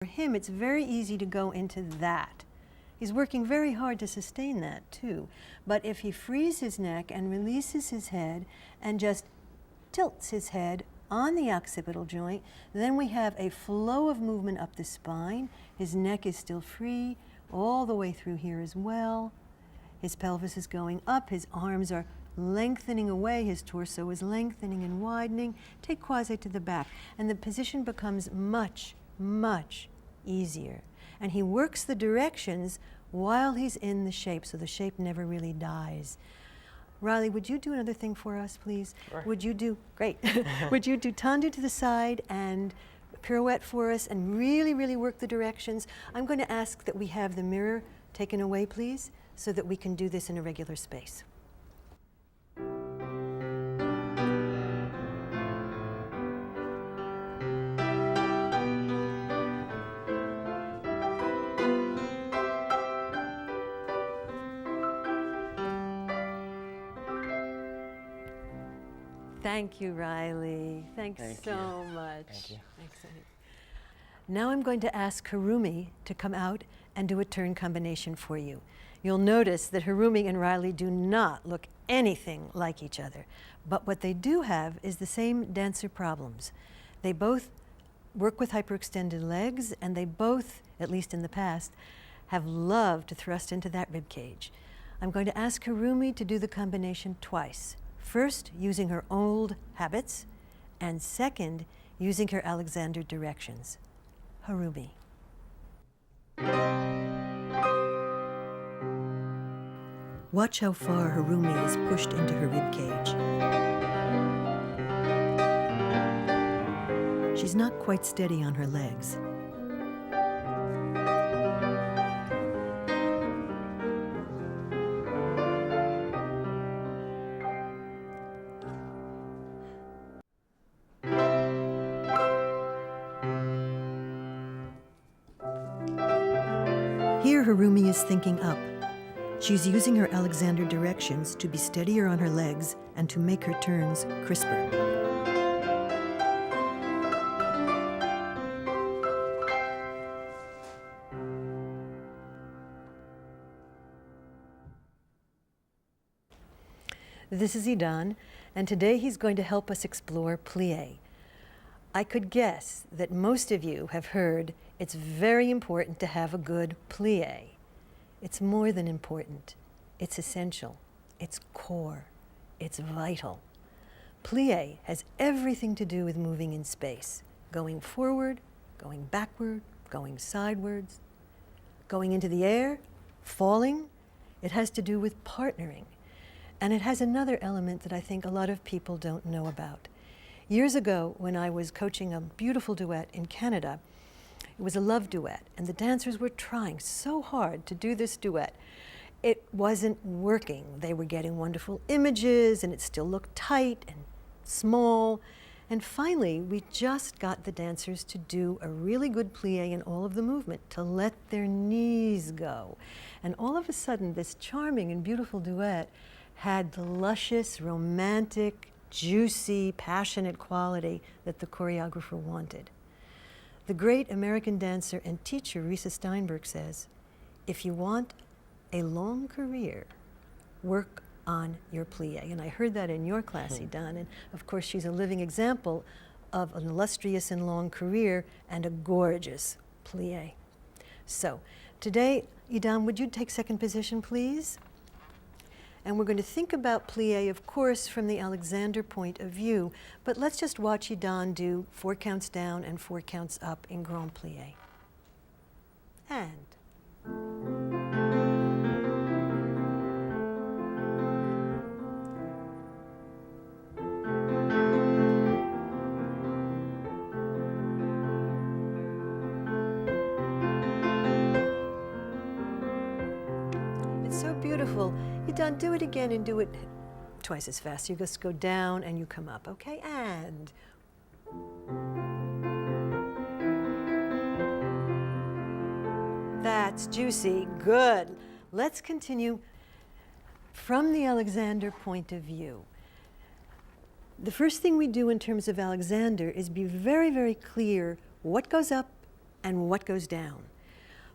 For him, it's very easy to go into that. He's working very hard to sustain that too. But if he frees his neck and releases his head and just tilts his head on the occipital joint, then we have a flow of movement up the spine. His neck is still free all the way through here as well. His pelvis is going up, his arms are lengthening away, his torso is lengthening and widening. Take quasi to the back, and the position becomes much, much easier. And he works the directions while he's in the shape, so the shape never really dies. Riley, would you do another thing for us, please? Sure. Would you do, great. Would you do Tendu to the side and pirouette for us and really, really work the directions? I'm going to ask that we have the mirror taken away, please, so that we can do this in a regular space. Thank you, Riley. Thanks so much. Thank you. Excellent. Now I'm going to ask Harumi to come out and do a turn combination for you. You'll notice that Harumi and Riley do not look anything like each other, but what they do have is the same dancer problems. They both work with hyperextended legs, and they both, at least in the past, have loved to thrust into that rib cage. I'm going to ask Harumi to do the combination twice. First, using her old habits, and second, using her Alexander directions. Harumi. Watch how far Harumi is pushed into her rib cage. She's not quite steady on her legs. Here, Harumi is thinking up. She's using her Alexander directions to be steadier on her legs and to make her turns crisper. This is Idan, and today he's going to help us explore plie. I could guess that most of you have heard it's very important to have a good plie. It's more than important. It's essential. It's core. It's vital. Plie has everything to do with moving in space, going forward, going backward, going sidewards, going into the air, falling. It has to do with partnering. And it has another element that I think a lot of people don't know about. Years ago, when I was coaching a beautiful duet in Canada, it was a love duet, and the dancers were trying so hard to do this duet. It wasn't working. They were getting wonderful images, and it still looked tight and small. And finally, we just got the dancers to do a really good plie in all of the movement, to let their knees go. And all of a sudden, this charming and beautiful duet had the luscious, romantic, juicy, passionate quality that the choreographer wanted. The great American dancer and teacher Risa Steinberg says, if you want a long career, work on your plie. And I heard that in your class, Idan, and of course she's a living example of an illustrious and long career and a gorgeous plie. So today, Idan, would you take second position, please? And we're going to think about plie, of course, from the Alexander point of view, but let's just watch Idan do 4 counts down and 4 counts up in grand plie. And. It's so beautiful. Idan, do it again and do it twice as fast. You just go down and you come up, okay? And. That's juicy. Good. Let's continue from the Alexander point of view. The first thing we do in terms of Alexander is be very, very clear what goes up and what goes down.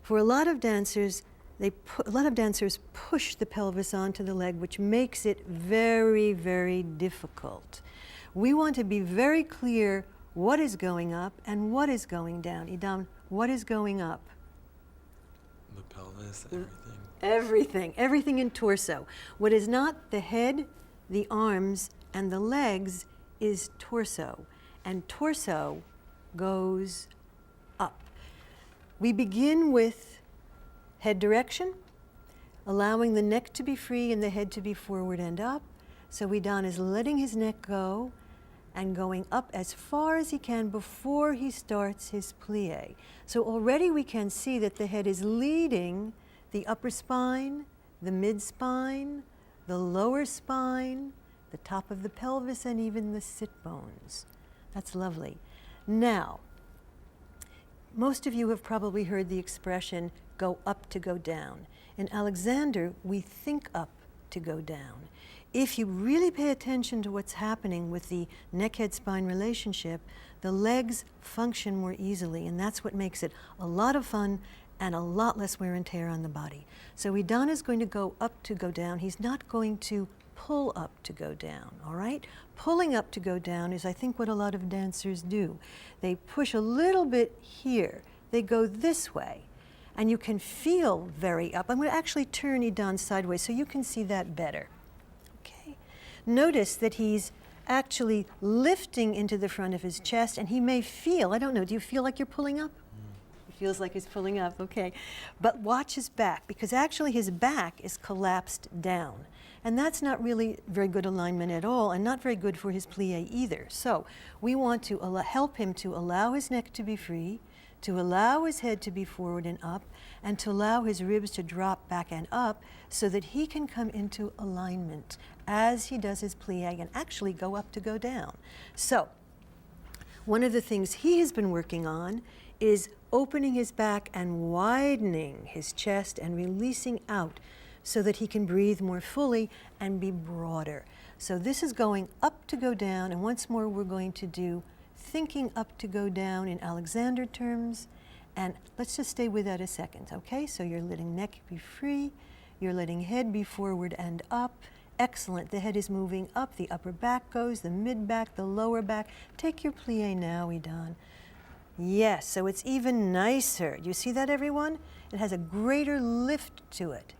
For a lot of dancers, a lot of dancers push the pelvis onto the leg, which makes it very, very difficult. We want to be very clear what is going up and what is going down. Idan, what is going up? The pelvis, everything. Everything in torso. What is not the head, the arms, and the legs is torso. And torso goes up. We begin with head direction, allowing the neck to be free and the head to be forward and up. So Idan is letting his neck go and going up as far as he can before he starts his plie. So already we can see that the head is leading the upper spine, the mid spine, the lower spine, the top of the pelvis, and even the sit bones. That's lovely. Now, most of you have probably heard the expression, go up to go down. In Alexander, we think up to go down. If you really pay attention to what's happening with the neck-head-spine relationship, the legs function more easily, and that's what makes it a lot of fun and a lot less wear and tear on the body. So Idan is going to go up to go down. He's not going to pull up to go down, all right? Pulling up to go down is, I think, what a lot of dancers do. They push a little bit here. They go this way, and you can feel very up. I'm going to actually turn Idan sideways so you can see that better. Okay? Notice that he's actually lifting into the front of his chest, and he may feel, I don't know, do you feel like you're pulling up? Feels like he's pulling up, okay. But watch his back, because actually his back is collapsed down. And that's not really very good alignment at all, and not very good for his plie either. So we want to help him to allow his neck to be free, to allow his head to be forward and up, and to allow his ribs to drop back and up so that he can come into alignment as he does his plie and actually go up to go down. So one of the things he has been working on is opening his back and widening his chest and releasing out so that he can breathe more fully and be broader. So this is going up to go down, and once more we're going to do thinking up to go down in Alexander terms, and let's just stay with that a second, okay? So you're letting neck be free, you're letting head be forward and up. Excellent, the head is moving up, the upper back goes, the mid back, the lower back. Take your plie now, Idan. Yes, so it's even nicer. Do you see that, everyone? It has a greater lift to it.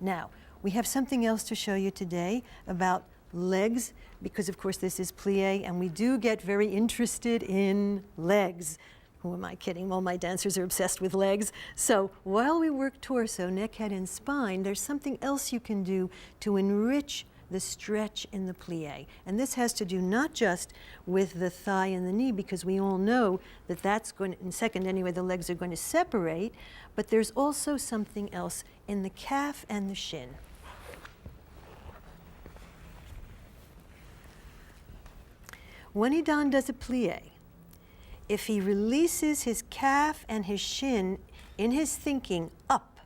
Now, we have something else to show you today about legs, because of course this is plie, and we do get very interested in legs. Who am I kidding? Well, my dancers are obsessed with legs. So while we work torso, neck, head, and spine, there's something else you can do to enrich the stretch in the plie. And this has to do not just with the thigh and the knee, because we all know that that's going to, in a second anyway, the legs are going to separate, but there's also something else in the calf and the shin. When Idan does a plie, if he releases his calf and his shin in his thinking up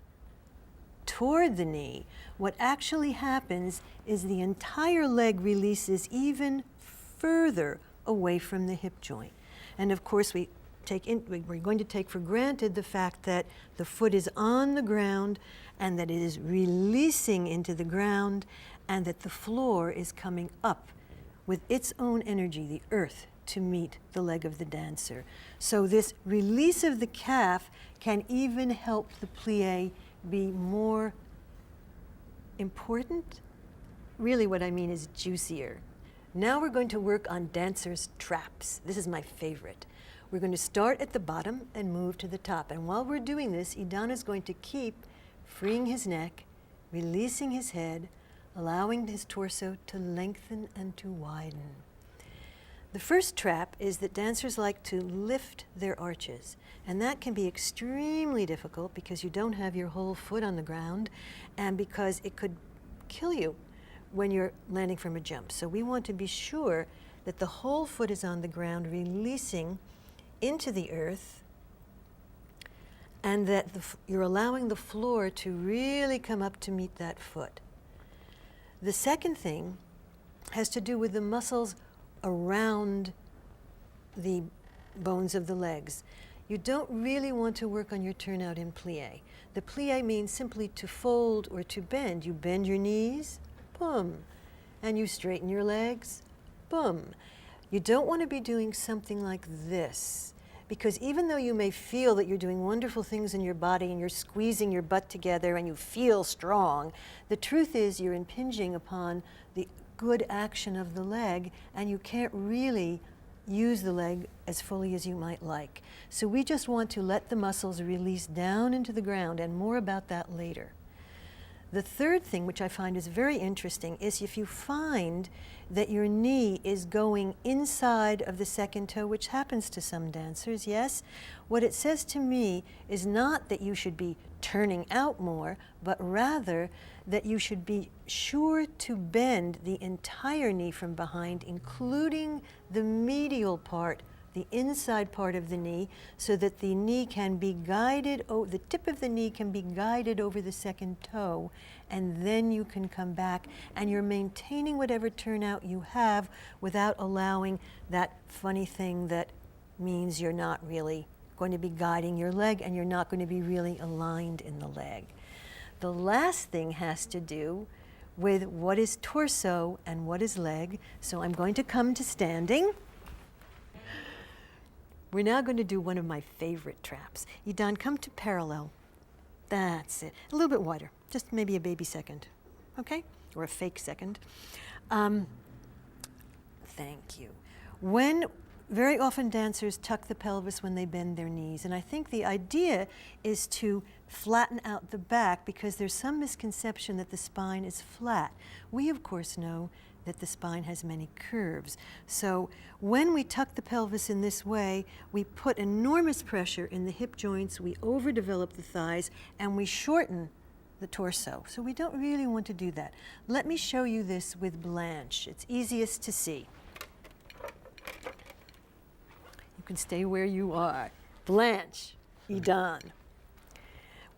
toward the knee, what actually happens is the entire leg releases even further away from the hip joint. And of course, we're going to take for granted the fact that the foot is on the ground and that it is releasing into the ground and that the floor is coming up with its own energy, the earth, to meet the leg of the dancer. So this release of the calf can even help the plie be more important. Really what I mean is juicier. Now we're going to work on dancers' traps. This is my favorite. We're going to start at the bottom and move to the top. And while we're doing this, Idan is going to keep freeing his neck, releasing his head, allowing his torso to lengthen and to widen. The first trap is that dancers like to lift their arches, and that can be extremely difficult because you don't have your whole foot on the ground and because it could kill you when you're landing from a jump. So we want to be sure that the whole foot is on the ground, releasing into the earth, and that you're allowing the floor to really come up to meet that foot. The second thing has to do with the muscles around the bones of the legs. You don't really want to work on your turnout in plie. The plie means simply to fold or to bend. You bend your knees, boom, and you straighten your legs, boom. You don't want to be doing something like this, because even though you may feel that you're doing wonderful things in your body and you're squeezing your butt together and you feel strong, the truth is you're impinging upon the good action of the leg, and you can't really use the leg as fully as you might like. So we just want to let the muscles release down into the ground, and more about that later. The third thing, which I find is very interesting, is if you find that your knee is going inside of the second toe, which happens to some dancers, yes, what it says to me is not that you should be turning out more, but rather that you should be sure to bend the entire knee from behind, including the medial part, the inside part of the knee, so that the knee can be guided, the tip of the knee can be guided over the second toe, and then you can come back and you're maintaining whatever turnout you have without allowing that funny thing that means you're not really going to be guiding your leg and you're not going to be really aligned in the leg. The last thing has to do with what is torso and what is leg. So I'm going to come to standing. We're now going to do one of my favorite traps. Idan, come to parallel. That's it. A little bit wider, just maybe a baby second, okay? Or a fake second. Thank you. Very often dancers tuck the pelvis when they bend their knees, and I think the idea is to flatten out the back because there's some misconception that the spine is flat. We, of course, know that the spine has many curves. So when we tuck the pelvis in this way, we put enormous pressure in the hip joints, we overdevelop the thighs, and we shorten the torso. So we don't really want to do that. Let me show you this with Blanche. It's easiest to see. You can stay where you are. Blanche, Idan.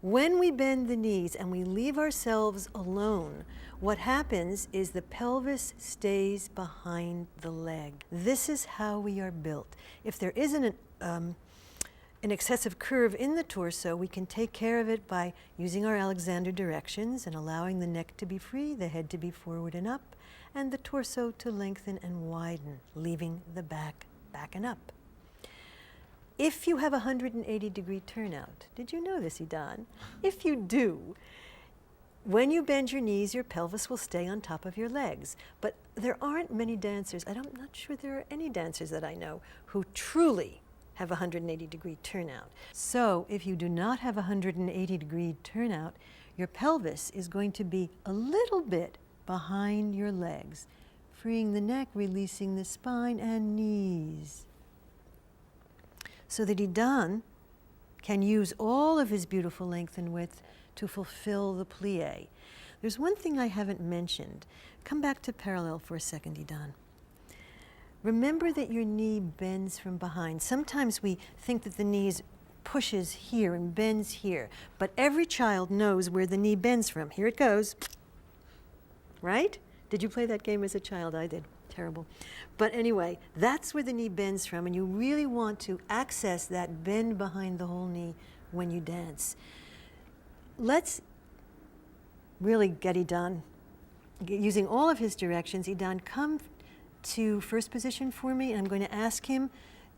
When we bend the knees and we leave ourselves alone, what happens is the pelvis stays behind the leg. This is how we are built. If there isn't an excessive curve in the torso, we can take care of it by using our Alexander directions and allowing the neck to be free, the head to be forward and up, and the torso to lengthen and widen, leaving the back and up. If you have a 180-degree turnout, did you know this, Idan? If you do, when you bend your knees, your pelvis will stay on top of your legs. But there aren't many dancers, I'm not sure there are any dancers that I know, who truly have a 180-degree turnout. So if you do not have a 180-degree turnout, your pelvis is going to be a little bit behind your legs, freeing the neck, releasing the spine and knees, so that Idan can use all of his beautiful length and width to fulfill the plie. There's one thing I haven't mentioned. Come back to parallel for a second, Idan. Remember that your knee bends from behind. Sometimes we think that the knee pushes here and bends here, but every child knows where the knee bends from. Here it goes, right? Did you play that game as a child? I did. Terrible. But anyway, that's where the knee bends from, and you really want to access that bend behind the whole knee when you dance. Let's really get Idan, using all of his directions. Idan, come to first position for me, and I'm going to ask him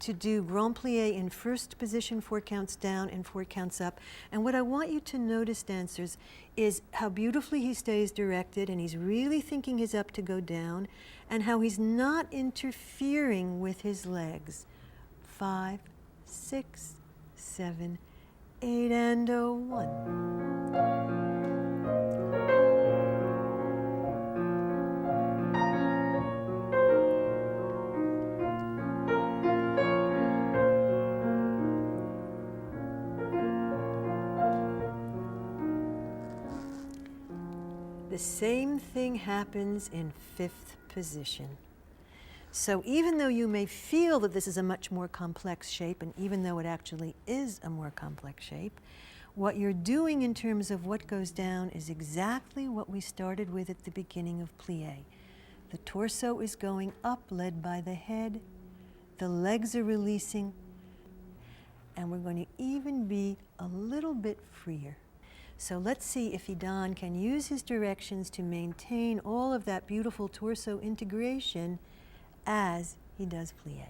to do grand plie in first position, 4 counts down and 4 counts up. And what I want you to notice, dancers, is how beautifully he stays directed, and he's really thinking his up to go down, and how he's not interfering with his legs. 5, 6, 7, 8, and 1. The same thing happens in 5th position. So even though you may feel that this is a much more complex shape, and even though it actually is a more complex shape, what you're doing in terms of what goes down is exactly what we started with at the beginning of plie. The torso is going up, led by the head. The legs are releasing. and we're going to even be a little bit freer. So let's see if Idan can use his directions to maintain all of that beautiful torso integration as he does plie.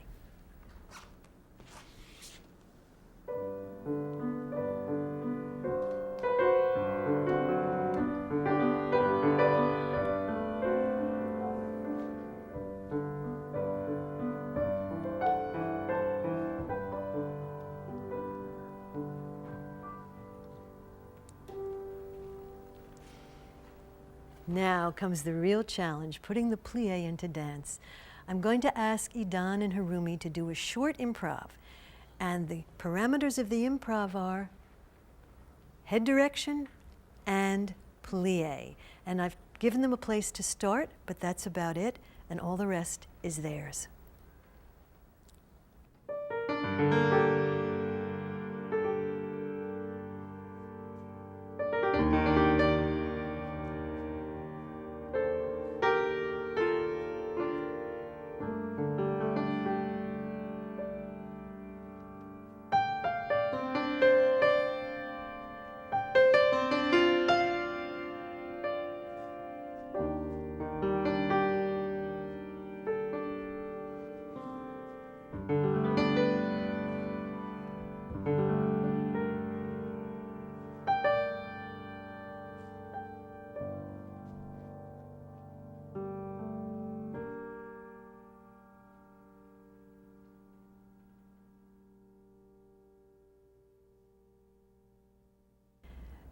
Now comes the real challenge, putting the plie into dance. I'm going to ask Idan and Harumi to do a short improv. And the parameters of the improv are head direction and plie. And I've given them a place to start, but that's about it, and all the rest is theirs.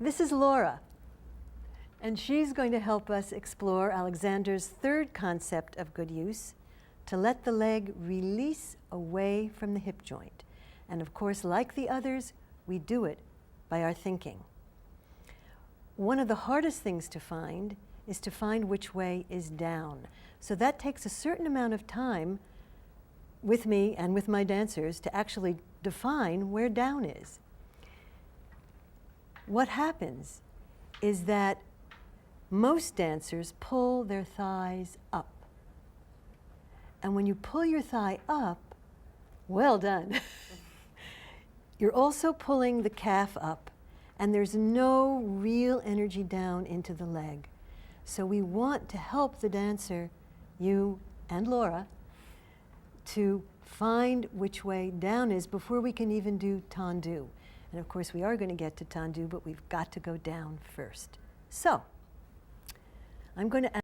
This is Laura, and she's going to help us explore Alexander's third concept of good use, to let the leg release away from the hip joint. And of course, like the others, we do it by our thinking. One of the hardest things to find is to find which way is down. So that takes a certain amount of time with me and with my dancers to actually define where down is. What happens is that most dancers pull their thighs up. And when you pull your thigh up, well done. You're also pulling the calf up, and there's no real energy down into the leg. So we want to help the dancer, you and Laura, to find which way down is before we can even do tendu. And of course, we are going to get to tendu, but we've got to go down first. So I'm going to